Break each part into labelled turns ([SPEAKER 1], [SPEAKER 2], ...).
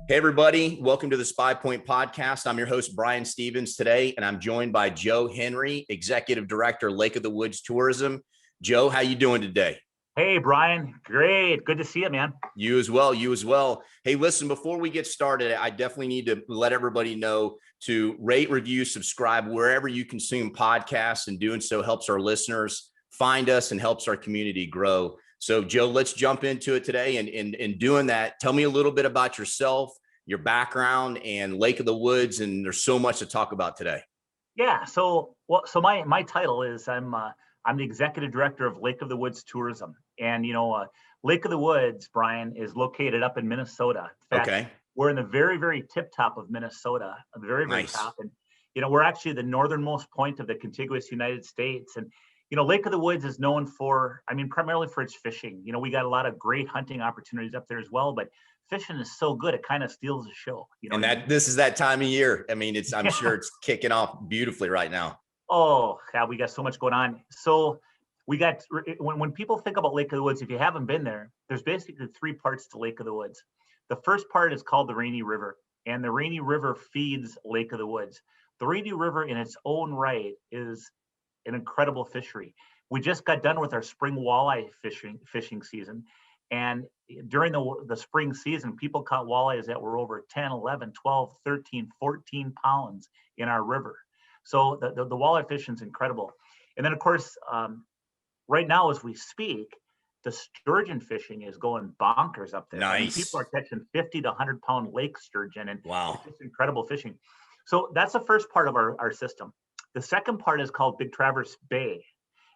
[SPEAKER 1] Hey, everybody. Welcome to the SPYPOINT podcast. I'm your host, Brian Stevens, today, and I'm joined by Joe Henry, Executive Director, Lake of the Woods Tourism. Joe, how you doing today?
[SPEAKER 2] Hey, Brian. Great. Good to see you, man.
[SPEAKER 1] You as well. You as well. Hey, listen, before we get started, I definitely need to let everybody know to rate, review, subscribe wherever you consume podcasts, and doing so helps our listeners find us and helps our community grow. So, Joe, let's jump into it today. And in doing that, tell me a little bit about yourself, your background, and Lake of the Woods. And there's so much to talk about today.
[SPEAKER 2] Yeah. So my title is I'm the executive director of Lake of the Woods Tourism, and Lake of the Woods, Brian, is located up in Minnesota. In fact,
[SPEAKER 1] Okay.
[SPEAKER 2] we're in the very, very tip top of Minnesota, the very, very
[SPEAKER 1] Nice.
[SPEAKER 2] top, and we're actually the northernmost point of the contiguous United States. And Lake of the Woods is known for, primarily for its fishing. We got a lot of great hunting opportunities up there as well, but fishing is so good, it kind of steals the show.
[SPEAKER 1] And this is that time of year. I'm sure it's kicking off beautifully right now.
[SPEAKER 2] Oh, yeah, we got so much going on. So when people think about Lake of the Woods, if you haven't been there, there's basically three parts to Lake of the Woods. The first part is called the Rainy River, and the Rainy River feeds Lake of the Woods. The Rainy River in its own right is an incredible fishery. We just got done with our spring walleye fishing season. And during the spring season, people caught walleyes that were over 10, 11, 12, 13, 14 pounds in our river. So the walleye fishing is incredible. And then, of course, right now as we speak, the sturgeon fishing is going bonkers up there.
[SPEAKER 1] Nice.
[SPEAKER 2] People are catching 50 to 100-pound lake sturgeon, and
[SPEAKER 1] wow,
[SPEAKER 2] it's incredible fishing. So that's the first part of our system. The second part is called Big Traverse Bay.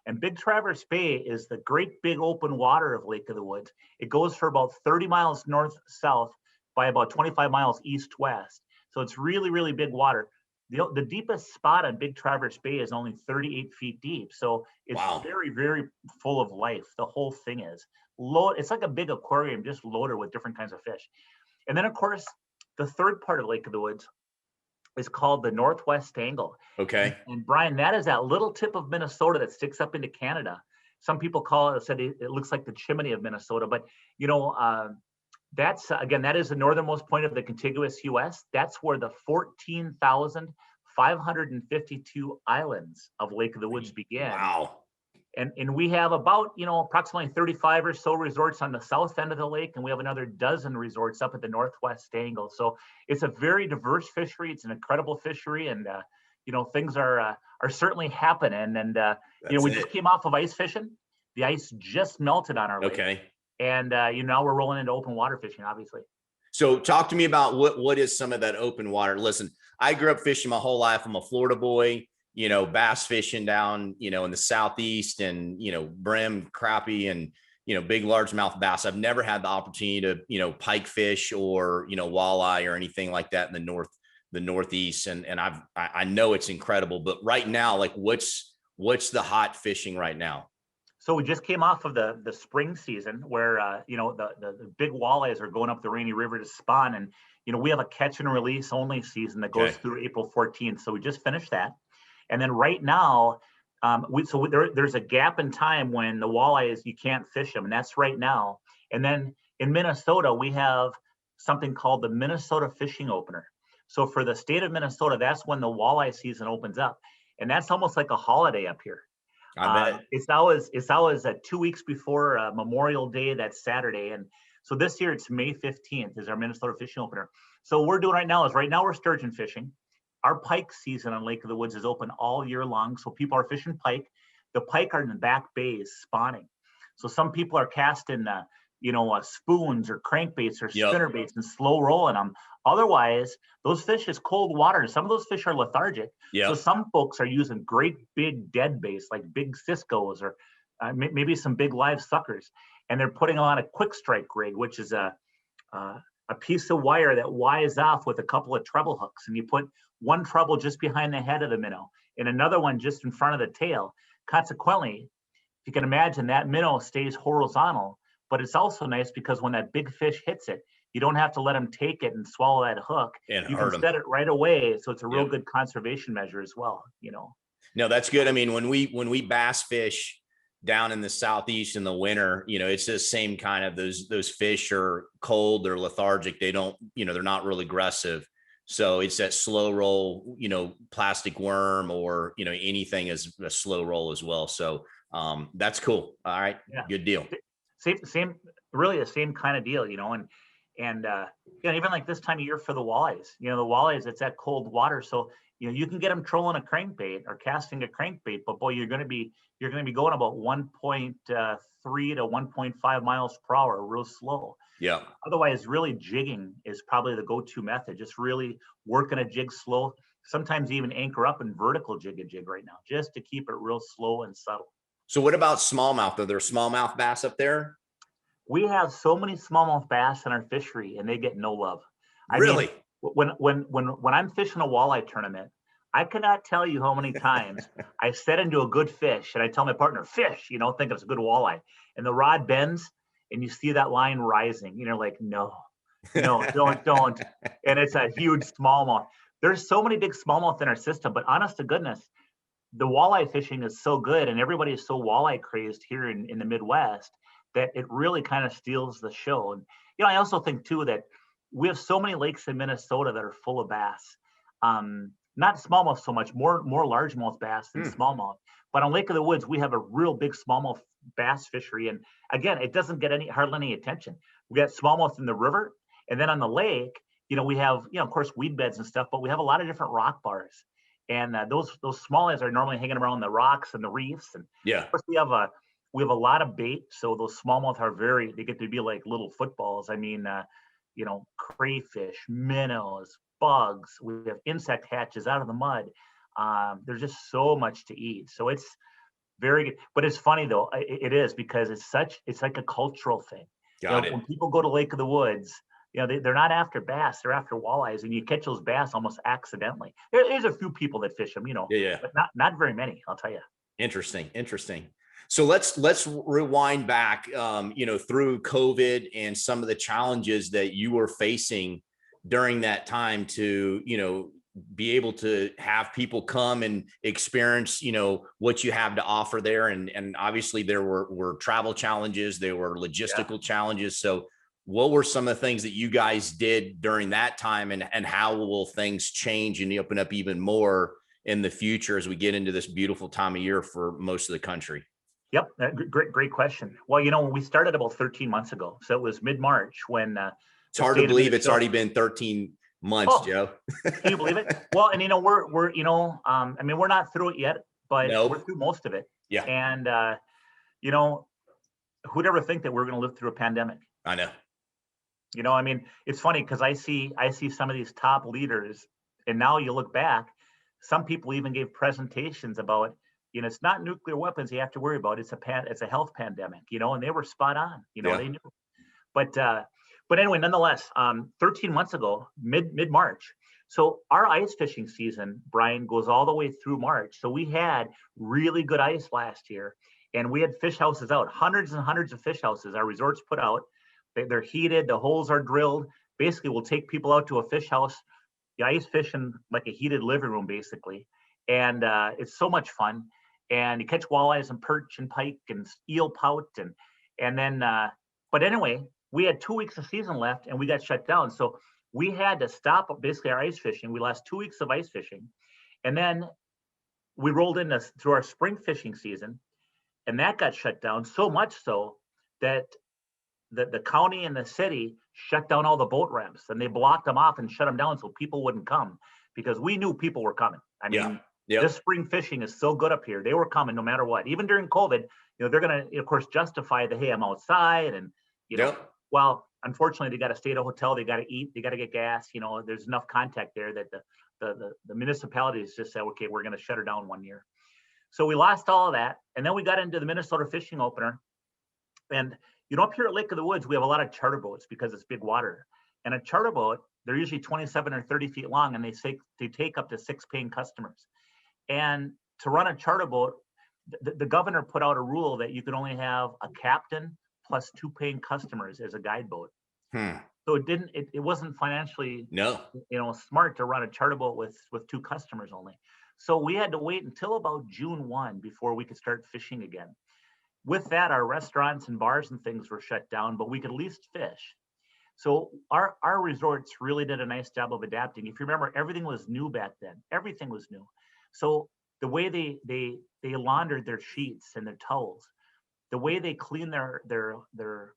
[SPEAKER 2] And Big Traverse Bay is the great big open water of Lake of the Woods. It goes for about 30 miles north-south by about 25 miles east-west. So it's really, really big water. The deepest spot on Big Traverse Bay is only 38 feet deep. So it's very, very full of life. The whole thing is. It's like a big aquarium, just loaded with different kinds of fish. And then, of course, the third part of Lake of the Woods is called the Northwest Angle.
[SPEAKER 1] Okay.
[SPEAKER 2] And Brian, that is that little tip of Minnesota that sticks up into Canada. Some people said it looks like the chimney of Minnesota, but that is the northernmost point of the contiguous U.S. That's where the 14,552 islands of Lake of the Woods begin.
[SPEAKER 1] Wow.
[SPEAKER 2] And we have about, approximately 35 or so resorts on the south end of the lake, and we have another dozen resorts up at the northwest angle. So it's a very diverse fishery. It's an incredible fishery, and things are certainly happening. And we just came off of ice fishing. The ice just melted on our lake.
[SPEAKER 1] Okay.
[SPEAKER 2] And now we're rolling into open water fishing, obviously.
[SPEAKER 1] So talk to me about what is some of that open water. Listen, I grew up fishing my whole life. I'm a Florida boy. Bass fishing down, in the Southeast, and, brim, crappie, and, big largemouth bass. I've never had the opportunity to, pike fish or, walleye or anything like that in the Northeast. And I know it's incredible, but right now, like what's the hot fishing right now?
[SPEAKER 2] So we just came off of the spring season where, the big walleyes are going up the Rainy River to spawn. And, we have a catch and release only season that goes through April 14th. So we just finished that. And then right now, there's a gap in time when the walleyes, you can't fish them, and that's right now. And then in Minnesota, we have something called the Minnesota Fishing Opener. So for the state of Minnesota, that's when the walleye season opens up, and that's almost like a holiday up here.
[SPEAKER 1] I bet.
[SPEAKER 2] It's always 2 weeks before Memorial Day. That's Saturday, and so this year it's May 15th is our Minnesota Fishing Opener. So what we're doing right now we're sturgeon fishing. Our pike season on Lake of the Woods is open all year long. So people are fishing pike. The pike are in the back bays spawning. So some people are casting, spoons or crankbaits or spinnerbaits and slow rolling them. Otherwise, those fish is cold water. Some of those fish are lethargic.
[SPEAKER 1] Yep.
[SPEAKER 2] So some folks are using great big dead baits like big Cisco's or maybe some big live suckers. And they're putting on a quick strike rig, which is a piece of wire that wires off with a couple of treble hooks. And you put one treble just behind the head of the minnow and another one just in front of the tail. Consequently, if you can imagine, that minnow stays horizontal, but it's also nice because when that big fish hits it, you don't have to let him take it and swallow that hook.
[SPEAKER 1] And
[SPEAKER 2] you can set it right away. So it's a real good conservation measure as well,
[SPEAKER 1] No, that's good. I mean, when we bass fish down in the Southeast in the winter, it's the same kind of those fish are cold, they're lethargic. They don't, they're not real aggressive. So it's that slow roll, plastic worm or, anything is a slow roll as well. So that's cool. All right.
[SPEAKER 2] Yeah.
[SPEAKER 1] Good deal.
[SPEAKER 2] Same, really the same kind of deal, and even like this time of year for the walleyes, the walleyes, it's that cold water. So, you can get them trolling a crankbait or casting a crankbait, but boy, you're going to be going about 1.3 to 1.5 miles per hour, real slow.
[SPEAKER 1] Yeah.
[SPEAKER 2] Otherwise, really jigging is probably the go-to method. Just really working a jig slow. Sometimes even anchor up and vertical jig a jig right now, just to keep it real slow and subtle.
[SPEAKER 1] So what about smallmouth? Are there smallmouth bass up there?
[SPEAKER 2] We have so many smallmouth bass in our fishery, and they get no love.
[SPEAKER 1] Really?
[SPEAKER 2] When I'm fishing a walleye tournament, I cannot tell you how many times I set into a good fish, and I tell my partner, "Fish," think it's a good walleye, and the rod bends, and you see that line rising. You're like, "No, don't," and it's a huge smallmouth. There's so many big smallmouth in our system, but honest to goodness, the walleye fishing is so good, and everybody is so walleye crazed here in the Midwest that it really kind of steals the show. And I also think too that we have so many lakes in Minnesota that are full of bass. Not smallmouth so much, more largemouth bass than smallmouth. But on Lake of the Woods, we have a real big smallmouth bass fishery, and again, it doesn't get hardly any attention. We got smallmouth in the river, and then on the lake, we have of course weed beds and stuff, but we have a lot of different rock bars, and those smallies are normally hanging around the rocks and the reefs, and
[SPEAKER 1] yeah,
[SPEAKER 2] of course we have a lot of bait, so those smallmouth are they get to be like little footballs. I mean, crayfish, minnows, bugs. We have insect hatches out of the mud. There's just so much to eat. So it's very good. But it's funny though, it is, because it's like a cultural thing.
[SPEAKER 1] got it.
[SPEAKER 2] When people go to Lake of the Woods, they're not after bass, they're after walleyes, and you catch those bass almost accidentally. There's a few people that fish them,
[SPEAKER 1] Yeah.
[SPEAKER 2] but not very many, I'll tell you.
[SPEAKER 1] Interesting. So let's rewind back, through COVID and some of the challenges that you were facing during that time to, be able to have people come and experience, what you have to offer there. And obviously there were travel challenges, there were logistical challenges. So what were some of the things that you guys did during that time, and how will things change and open up even more in the future as we get into this beautiful time of year for most of the country?
[SPEAKER 2] Yep, great question. Well, when we started about 13 months ago, so it was mid-March when
[SPEAKER 1] it's hard to believe it's already been 13 months, Joe.
[SPEAKER 2] Can you believe it? Well, and we're we're not through it yet, but we're through most of it.
[SPEAKER 1] Yeah.
[SPEAKER 2] And who'd ever think that we're going to live through a pandemic?
[SPEAKER 1] I know.
[SPEAKER 2] It's funny because I see some of these top leaders, and now you look back, some people even gave presentations about, it's not nuclear weapons you have to worry about. It's a health pandemic, and they were spot on. They knew. But anyway, nonetheless, 13 months ago, mid-March. So our ice fishing season, Brian, goes all the way through March. So we had really good ice last year, and we had fish houses out, hundreds and hundreds of fish houses. Our resorts put out. They're heated. The holes are drilled. Basically, we'll take people out to a fish house, the ice fishing like a heated living room, basically. And it's so much fun. And you catch walleyes and perch and pike and eel pout. And then, but anyway, we had 2 weeks of season left and we got shut down. So we had to stop basically our ice fishing. We lost 2 weeks of ice fishing. And then we rolled into through our spring fishing season, and that got shut down, so much so that the county and the city shut down all the boat ramps, and they blocked them off and shut them down so people wouldn't come, because we knew people were coming. I mean, this spring fishing is so good up here. They were coming no matter what. Even during COVID, they're going to, of course, justify the, hey, I'm outside, and, well, unfortunately, they got to stay at a hotel. They got to eat. They got to get gas. There's enough contact there that the municipalities just said, okay, we're going to shut her down 1 year. So we lost all of that. And then we got into the Minnesota fishing opener. And, up here at Lake of the Woods, we have a lot of charter boats because it's big water. And a charter boat, they're usually 27 or 30 feet long, and they take up to 6 paying customers. And to run a charter boat, the governor put out a rule that you could only have a captain plus 2 paying customers as a guide boat. So it wasn't financially smart to run a charter boat with 2 customers only. So we had to wait until about June 1 before we could start fishing again. with that, our restaurants and bars and things were shut down, but we could at least fish. So our resorts really did a nice job of adapting. If you remember, everything was new back then. Everything was new. So the way they laundered their sheets and their towels, the way they cleaned their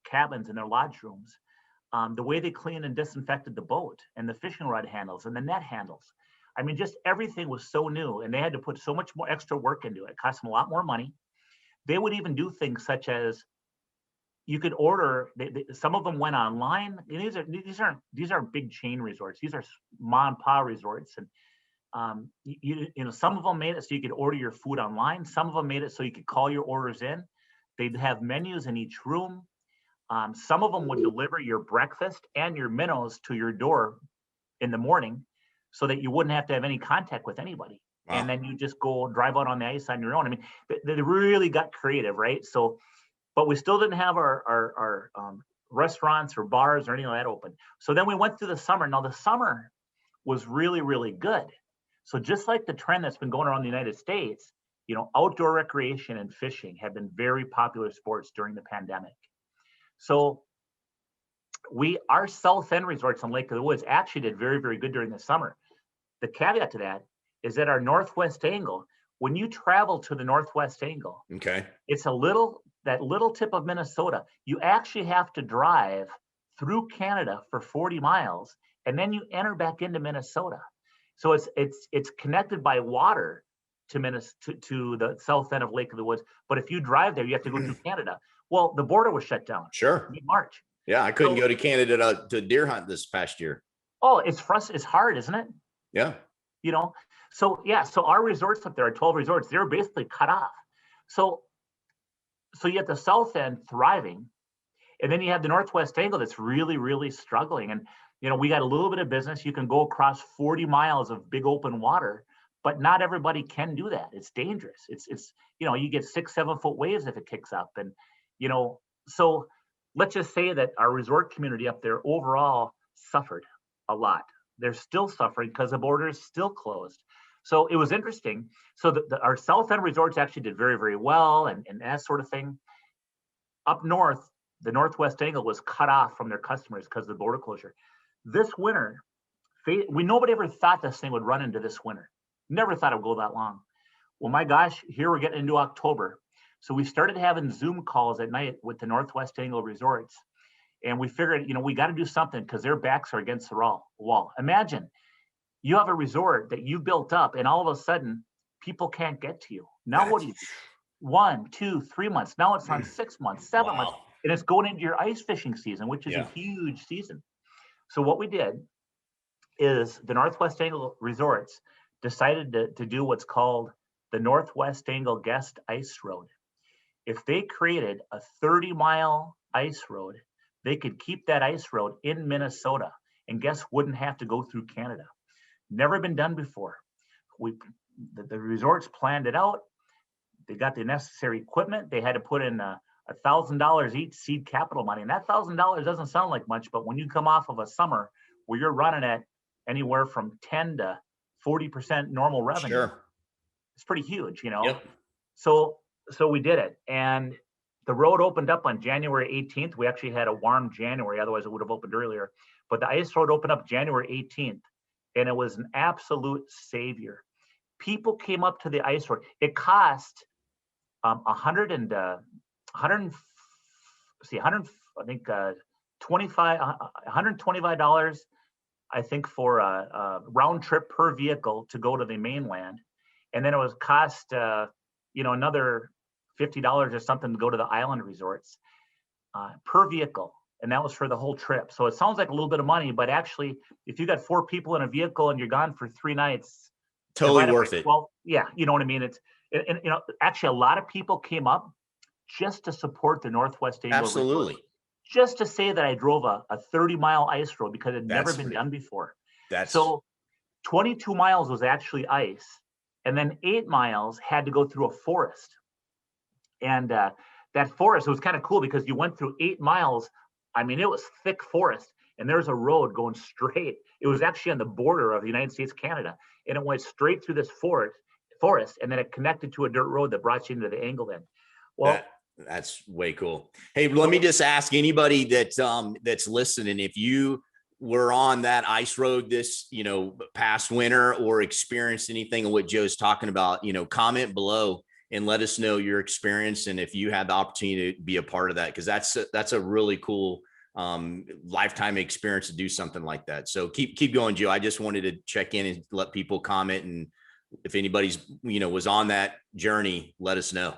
[SPEAKER 2] cabins and their lodge rooms, the way they cleaned and disinfected the boat and the fishing rod handles and the net handles. I mean, just everything was so new, and they had to put so much more extra work into it. It cost them a lot more money. They would even do things such as you could order. Some of them went online. And these aren't big chain resorts. These are mom and pop resorts, and you know, some of them made it so you could order your food online. Some of them made it so you could call your orders in. They'd have menus in each room. Some of them would deliver your breakfast and your minnows to your door in the morning, so that you wouldn't have to have any contact with anybody.
[SPEAKER 1] Wow.
[SPEAKER 2] And then you just go drive out on the ice on your own. I mean, they really got creative, right? So, but we still didn't have our restaurants or bars or anything like that open. So then we went through the summer. Now the summer was really, really good. So just like the trend that's been going around the United States, you know, outdoor recreation and fishing have been very popular sports during the pandemic. So our South End resorts on Lake of the Woods actually did very, very good during the summer. The caveat to that is that our northwest angle, when you travel to the northwest angle,
[SPEAKER 1] Okay.
[SPEAKER 2] it's that little tip of Minnesota. You actually have to drive through Canada for 40 miles, and then you enter back into Minnesota. So it's connected by water to the south end of Lake of the Woods. But if you drive there, you have to go through Canada. Well, the border was shut down.
[SPEAKER 1] Sure.
[SPEAKER 2] Mid-March.
[SPEAKER 1] Yeah, I couldn't go to Canada to deer hunt this past year.
[SPEAKER 2] Oh, it's hard, isn't it?
[SPEAKER 1] Yeah.
[SPEAKER 2] You know, so yeah, so our resorts up there, our 12 resorts, they're basically cut off. So you have the south end thriving, and then you have the northwest angle that's really, really struggling. And you know, we got a little bit of business. You can go across 40 miles of big open water, but not everybody can do that. It's dangerous. It's you know, you get 6-7 foot waves if it kicks up, and you know, so let's just say that our resort community up there overall suffered a lot. They're still suffering because the border is still closed. So it was interesting. So our South End resorts actually did very, very well, and that sort of thing. Up north, the northwest angle was cut off from their customers because of the border closure. This winter, nobody ever thought this thing would run into this winter. Never thought it would go that long. Well, my gosh, here we're getting into October. So we started having Zoom calls at night with the northwest angle resorts. And we figured, you know, we got to do something because their backs are against the wall. Imagine you have a resort that you built up, and all of a sudden, people can't get to you. Now, what do you do? 1, 2, 3 months. Now it's on 6 months, 7 months, and it's going into your ice fishing season, which is a huge season. So what we did is the Northwest Angle Resorts decided to do what's called the Northwest Angle Guest Ice Road. If they created a 30-mile ice road, they could keep that ice road in Minnesota, and guests wouldn't have to go through Canada. Never been done before. The resorts planned it out. They got the necessary equipment. They had to put in $1,000 each seed capital money, and that $1,000 doesn't sound like much, but when you come off of a summer where you're running at anywhere from 10 to 40% normal revenue,
[SPEAKER 1] sure,
[SPEAKER 2] it's pretty huge, you know.
[SPEAKER 1] Yep.
[SPEAKER 2] So we did it, and the road opened up on January 18th. We actually had a warm January, otherwise it would have opened earlier. But the ice road opened up January 18th, and it was an absolute savior. People came up to the ice road. It cost $125, I think, for a round trip per vehicle to go to the mainland, and then it was cost another $50 or something to go to the island resorts per vehicle, and that was for the whole trip. So it sounds like a little bit of money, but actually, if you got 4 people in a vehicle and you're gone for 3 nights,
[SPEAKER 1] totally worth it.
[SPEAKER 2] Well, yeah, you know what I mean. And you know, actually, a lot of people came up just to support the Northwest Angle.
[SPEAKER 1] Absolutely.
[SPEAKER 2] Resort, just to say that I drove a 30-mile ice road because it had never been done before. So 22 miles was actually ice, and then 8 miles had to go through a forest. And that forest, it was kind of cool because you went through 8 miles. I mean, it was thick forest, and there's a road going straight. It was actually on the border of the United States, Canada, and it went straight through this forest, and then it connected to a dirt road that brought you into the angle then. Well,
[SPEAKER 1] That's way cool. Hey, let me just ask anybody that's listening, if you were on that ice road this, past winter or experienced anything of what Joe's talking about, comment below and let us know your experience and if you had the opportunity to be a part of that, because that's a really cool lifetime experience to do something like that. So keep going, Joe. I just wanted to check in and let people comment, and if anybody's was on that journey, let us know.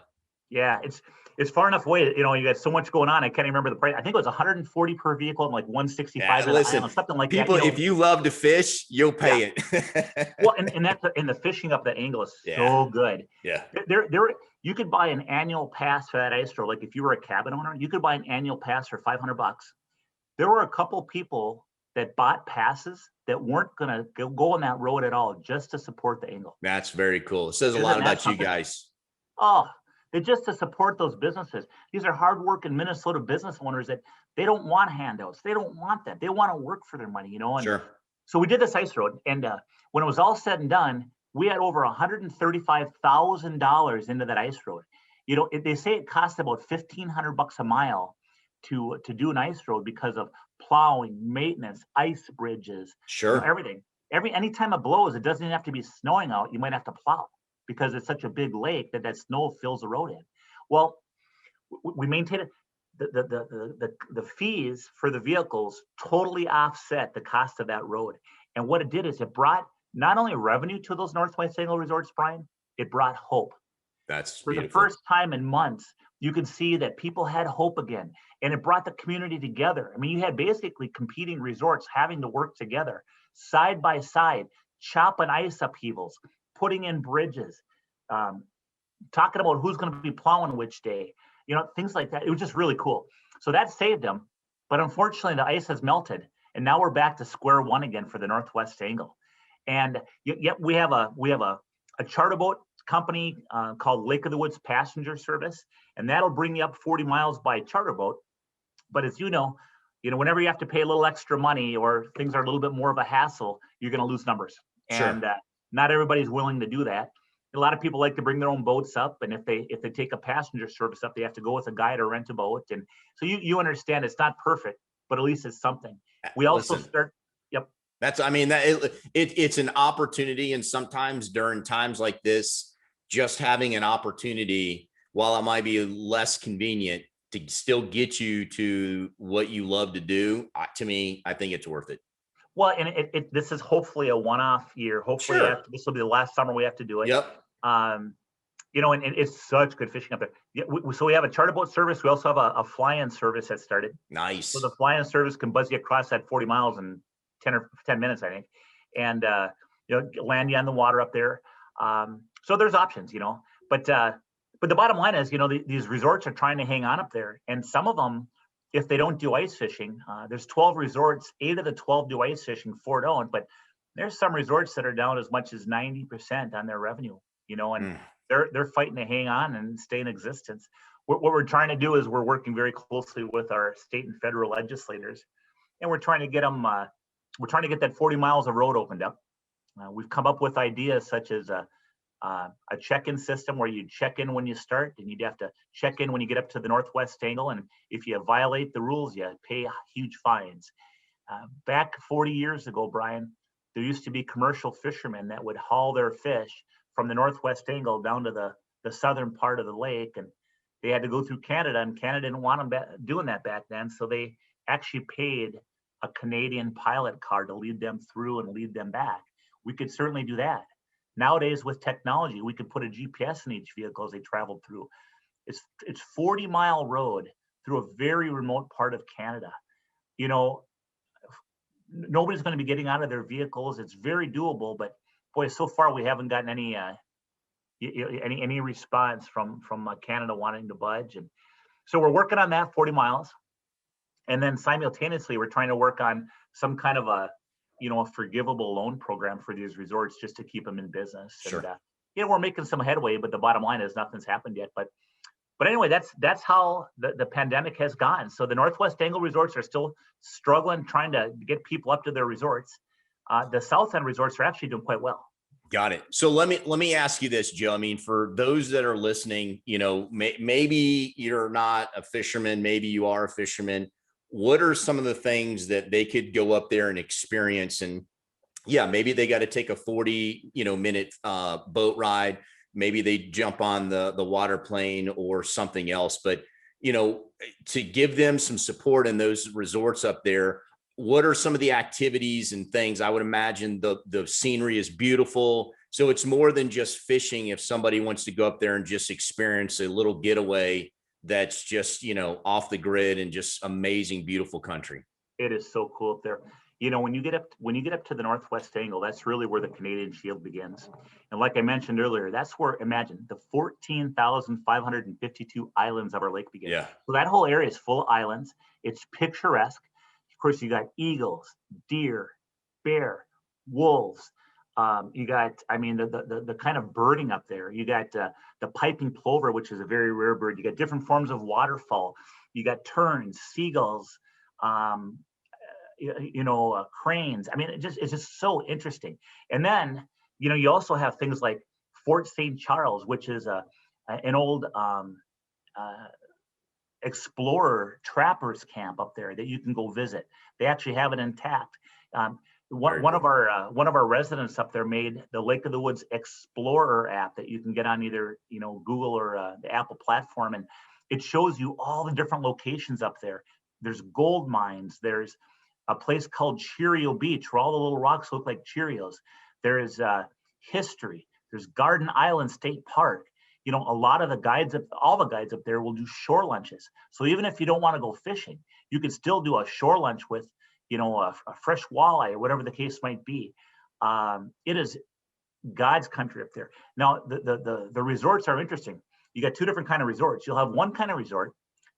[SPEAKER 2] Yeah, it's far enough away. You got so much going on. I can't remember the price. I think it was 140 per vehicle and like 165
[SPEAKER 1] Yeah, listen,
[SPEAKER 2] island, something like
[SPEAKER 1] people,
[SPEAKER 2] that.
[SPEAKER 1] if you love to fish, you'll pay it.
[SPEAKER 2] Well, and that's the fishing up the angle is so good.
[SPEAKER 1] Yeah.
[SPEAKER 2] There, you could buy an annual pass for that ice road. Like if you were a cabin owner, you could buy an annual pass for $500. There were a couple people that bought passes that weren't going to go on that road at all just to support the angle.
[SPEAKER 1] That's very cool. It says a lot about you guys.
[SPEAKER 2] Oh, it's just to support those businesses. These are hardworking Minnesota business owners that they don't want handouts. They don't want that. They want to work for their money, And
[SPEAKER 1] sure.
[SPEAKER 2] So we did this ice road, and when it was all said and done, we had over $135,000 into that ice road. They say it costs about $1,500 a mile to do an ice road because of plowing, maintenance, ice bridges,
[SPEAKER 1] sure,
[SPEAKER 2] everything. Anytime it blows, it doesn't even have to be snowing out. You might have to plow, because it's such a big lake that snow fills the road in. Well, we maintain it. The fees for the vehicles totally offset the cost of that road. And what it did is it brought not only revenue to those Northwest Angle resorts, Brian, it brought hope.
[SPEAKER 1] That's
[SPEAKER 2] for
[SPEAKER 1] beautiful.
[SPEAKER 2] The first time in months, you could see that people had hope again, and it brought the community together. I mean, you had basically competing resorts having to work together side by side, chopping ice upheavals, putting in bridges, talking about who's going to be plowing which day, things like that. It was just really cool. So that saved them. But unfortunately, the ice has melted, and now we're back to square one again for the Northwest Angle. And yet we have a charter boat company called Lake of the Woods Passenger Service, and that'll bring you up 40 miles by charter boat. But as whenever you have to pay a little extra money or things are a little bit more of a hassle, you're going to lose numbers.
[SPEAKER 1] Sure.
[SPEAKER 2] And not everybody's willing to do that. A lot of people like to bring their own boats up, and if they take a passenger service up, they have to go with a guide or rent a boat. And so you understand it's not perfect, but at least it's something. We also start. Yep.
[SPEAKER 1] It's an opportunity, and sometimes during times like this, just having an opportunity, while it might be less convenient, to still get you to what you love to do. To me, I think it's worth it.
[SPEAKER 2] Well, and this is hopefully a one-off year. Hopefully,
[SPEAKER 1] sure,
[SPEAKER 2] this will be the last summer we have to do it.
[SPEAKER 1] Yep.
[SPEAKER 2] And it's such good fishing up there. So we have a charter boat service. We also have a fly-in service that started.
[SPEAKER 1] Nice.
[SPEAKER 2] So the fly-in service can buzz you across that 40 miles in 10 minutes, I think, and land you on the water up there. So there's options, But the bottom line is, these resorts are trying to hang on up there, and some of them, if they don't do ice fishing, there's 12 resorts, 8 of the 12 do ice fishing, 4 don't, but there's some resorts that are down as much as 90% on their revenue, and they're fighting to hang on and stay in existence. What we're trying to do is we're working very closely with our state and federal legislators, and we're trying to get them, we're trying to get that 40 miles of road opened up. We've come up with ideas such as a check-in system where you check in when you start, and you'd have to check in when you get up to the Northwest Angle. And if you violate the rules, you pay huge fines. Back 40 years ago, Brian, there used to be commercial fishermen that would haul their fish from the Northwest Angle down to the southern part of the lake. And they had to go through Canada, and Canada didn't want them doing that back then. So they actually paid a Canadian pilot car to lead them through and lead them back. We could certainly do that. Nowadays, with technology, we could put a GPS in each vehicle as they traveled through. It's 40-mile road through a very remote part of Canada. Nobody's going to be getting out of their vehicles. It's very doable, but boy, so far we haven't gotten any response from Canada wanting to budge. And so we're working on that 40 miles, and then simultaneously we're trying to work on some kind of a forgivable loan program for these resorts just to keep them in business.
[SPEAKER 1] Sure.
[SPEAKER 2] And we're making some headway, but the bottom line is nothing's happened yet. But anyway, that's how the pandemic has gone. So the Northwest Angle resorts are still struggling, trying to get people up to their resorts. The South End resorts are actually doing quite well.
[SPEAKER 1] Got it. So let me ask you this, Joe. I mean, for those that are listening, maybe you're not a fisherman, maybe you are a fisherman. What are some of the things that they could go up there and experience? And yeah, maybe they got to take a 40, minute boat ride. Maybe they jump on the water plane or something else. But to give them some support in those resorts up there, what are some of the activities and things? I would imagine the scenery is beautiful. So it's more than just fishing. If somebody wants to go up there and just experience a little getaway that's just, off the grid and just amazing, beautiful country.
[SPEAKER 2] It is so cool up there. When you get up to the northwest angle, that's really where the Canadian Shield begins. And like I mentioned earlier, that's where, imagine, the 14,552 islands of our lake begin.
[SPEAKER 1] Yeah.
[SPEAKER 2] So that whole area is full of islands. It's picturesque. Of course, you got eagles, deer, bear, wolves. You got, the kind of birding up there. You got the piping plover, which is a very rare bird. You got different forms of waterfowl. You got terns, seagulls, cranes. I mean, it's just so interesting. And then, you also have things like Fort St. Charles, which is an old explorer trappers camp up there that you can go visit. They actually have it intact. One of our residents up there made the Lake of the Woods Explorer app that you can get on either Google or the Apple platform, and it shows you all the different locations up there. There's gold mines. There's a place called Cheerio Beach where all the little rocks look like Cheerios. There is history. There's Garden Island State Park. A lot of all the guides up there will do shore lunches. So even if you don't want to go fishing, you can still do a shore lunch with, a fresh walleye or whatever the case might be. It is God's country up there. Now, the resorts are interesting. You got two different kind of resorts. You'll have one kind of resort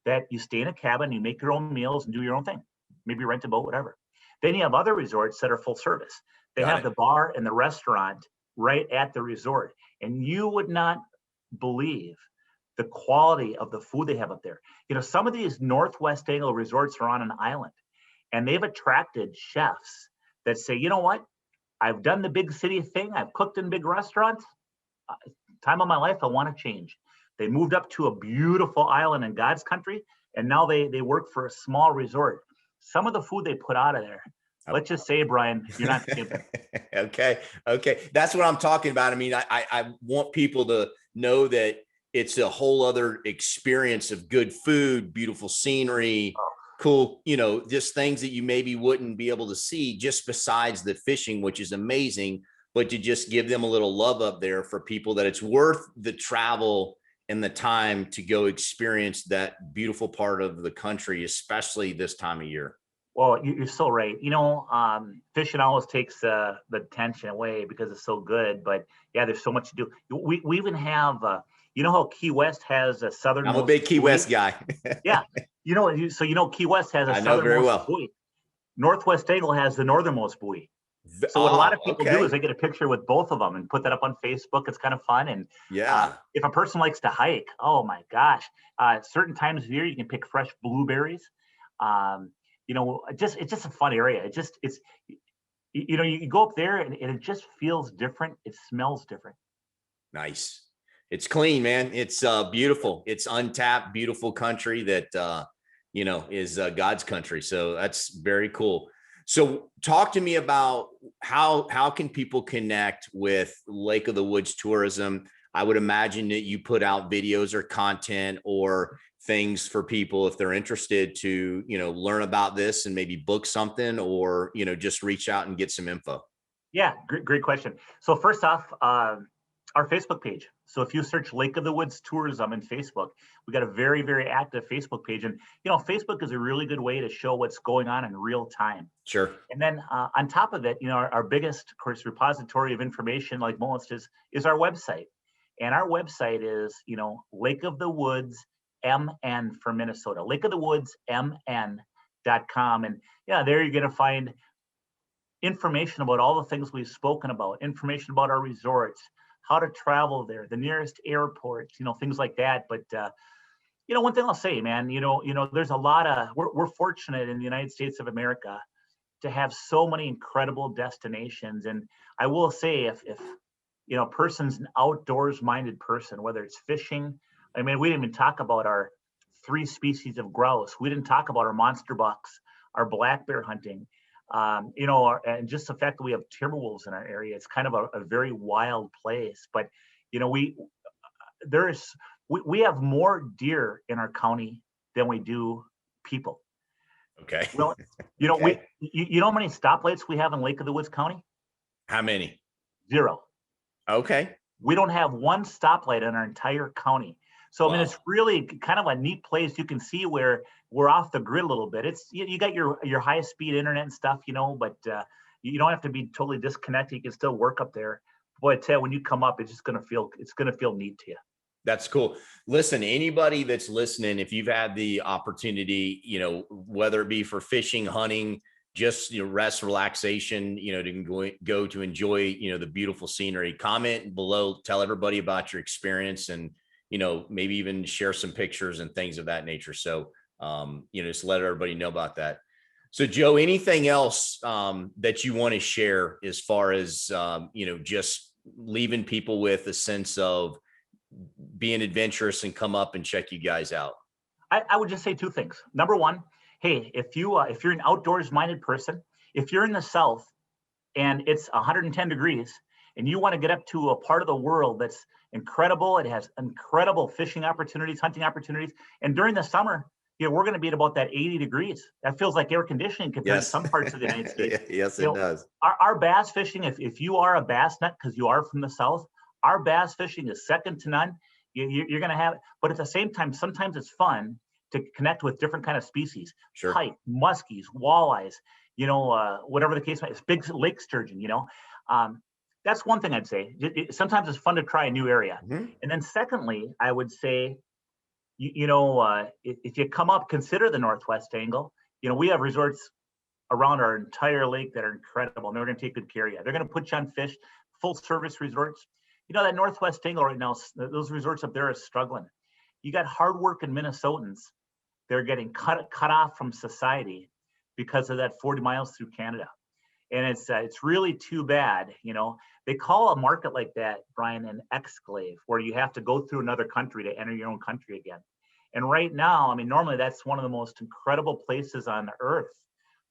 [SPEAKER 2] that you stay in a cabin, you make your own meals and do your own thing. Maybe rent a boat, whatever. Then you have other resorts that are full service. They have the bar and the restaurant right at the resort. And you would not believe the quality of the food they have up there. Some of these Northwest angle resorts are on an island, and they've attracted chefs that say, you know what? I've done the big city thing. I've cooked in big restaurants. Time of my life, I want to change. They moved up to a beautiful island in God's country, and now they work for a small resort. Some of the food they put out of there, let's just say, Brian, you're not skipping.
[SPEAKER 1] Okay. That's what I'm talking about. I mean, I want people to know that it's a whole other experience of good food, beautiful scenery, cool, just things that you maybe wouldn't be able to see just besides the fishing, which is amazing, but to just give them a little love up there for people that it's worth the travel and the time to go experience that beautiful part of the country, especially this time of year.
[SPEAKER 2] Well, you're so right. Fishing always takes the tension away because it's so good. But yeah, there's so much to do. We even have, how Key West has a southern.
[SPEAKER 1] I'm a big Key West guy.
[SPEAKER 2] Yeah, Key West has a southernmost buoy. Northwest Angle has the northernmost buoy. So what a lot of people do is they get a picture with both of them and put that up on Facebook. It's kind of fun. And if a person likes to hike, oh my gosh, certain times of year you can pick fresh blueberries. It's just a fun area. You go up there and it just feels different. It smells different.
[SPEAKER 1] Nice. It's clean, man. It's beautiful. It's untapped, beautiful country that, is God's country. So that's very cool. So talk to me about how can people connect with Lake of the Woods tourism? I would imagine that you put out videos or content or things for people if they're interested to, learn about this and maybe book something or, just reach out and get some info.
[SPEAKER 2] Yeah, great question. So first off, our Facebook page. So if you search Lake of the Woods Tourism in Facebook, we got a very, very active Facebook page. And, Facebook is a really good way to show what's going on in real time.
[SPEAKER 1] Sure.
[SPEAKER 2] And then on top of it, our biggest, of course, repository of information like most is our website. And our website is, Lake of the Woods MN for Minnesota, Lake of the Woods MN.com. And yeah, there you're going to find information about all the things we've spoken about, information about our resorts, how to travel there, the nearest airport, things like that. But, one thing I'll say, man, there's a lot of, we're fortunate in the United States of America to have so many incredible destinations. And I will say, if person's an outdoors minded person, whether it's fishing. I mean, we didn't even talk about our 3 species of grouse. We didn't talk about our monster bucks, our black bear hunting, and just the fact that we have timber wolves in our area. It's kind of a very wild place. But, we have more deer in our county than we do people.
[SPEAKER 1] Okay.
[SPEAKER 2] Well,
[SPEAKER 1] Okay.
[SPEAKER 2] you know how many stoplights we have in Lake of the Woods County?
[SPEAKER 1] How many?
[SPEAKER 2] 0.
[SPEAKER 1] Okay.
[SPEAKER 2] We don't have 1 stoplight in our entire county. So, I mean,
[SPEAKER 1] Wow.
[SPEAKER 2] it's really kind of a neat place. You can see where we're off the grid a little bit. It's, you got your high speed internet and stuff, but you don't have to be totally disconnected. You can still work up there. But when you come up, it's going to feel neat to you.
[SPEAKER 1] That's cool. Listen, anybody that's listening, if you've had the opportunity, whether it be for fishing, hunting, just, rest, relaxation, to go to enjoy, the beautiful scenery, comment below, tell everybody about your experience, and, maybe even share some pictures and things of that nature. So, just let everybody know about that. So, Joe, anything else that you want to share as far as, just leaving people with a sense of being adventurous and come up and check you guys out?
[SPEAKER 2] I would just say 2 things. Number 1, hey, if you're an outdoors minded person, if you're in the South and it's 110 degrees and you want to get up to a part of the world that's incredible, it has incredible fishing opportunities, hunting opportunities, and during the summer, we're going to be at about that 80 degrees. That feels like air conditioning compared to some parts of the United States.
[SPEAKER 1] Yes, it does.
[SPEAKER 2] Our bass fishing, if you are a bass nut because you are from the South, our bass fishing is second to none. You're going to have, but at the same time, sometimes it's fun to connect with different kind of species,
[SPEAKER 1] Sure.
[SPEAKER 2] pike, muskies, walleyes, whatever the case might be, it's big lake sturgeon, that's one thing I'd say. Sometimes it's fun to try a new area.
[SPEAKER 1] Mm-hmm.
[SPEAKER 2] And then secondly, I would say, if you come up, consider the Northwest Angle. We have resorts around our entire lake that are incredible, and they're going to take good care of you. They're going to put you on fish, full service resorts. That Northwest Angle right now, those resorts up there are struggling. You got hardworking Minnesotans. They're getting cut off from society because of that 40 miles through Canada. And it's really too bad. They call a market like that, Brian, an exclave, where you have to go through another country to enter your own country again. And right now, I mean, normally that's one of the most incredible places on earth.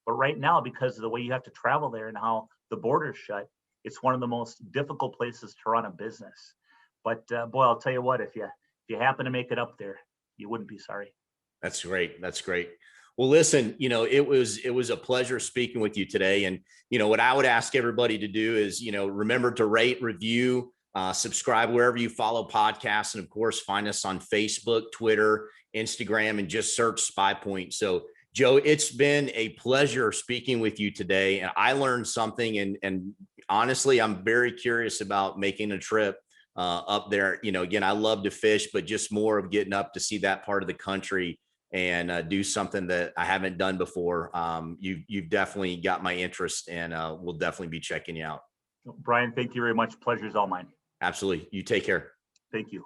[SPEAKER 2] But right now, because of the way you have to travel there and how the border's shut, it's one of the most difficult places to run a business. But boy, I'll tell you what, if you happen to make it up there, you wouldn't be sorry.
[SPEAKER 1] That's great. That's great. Well, listen, it was a pleasure speaking with you today. And, what I would ask everybody to do is, remember to rate, review, subscribe wherever you follow podcasts. And of course, find us on Facebook, Twitter, Instagram, and just search SPYPOINT. So, Joe, it's been a pleasure speaking with you today. And I learned something, and honestly, I'm very curious about making a trip up there. Again, I love to fish, but just more of getting up to see that part of the country and do something that I haven't done before. You've definitely got my interest, and we'll definitely be checking you out.
[SPEAKER 2] Brian, thank you very much. Pleasure's all mine.
[SPEAKER 1] Absolutely. You take care.
[SPEAKER 2] Thank you.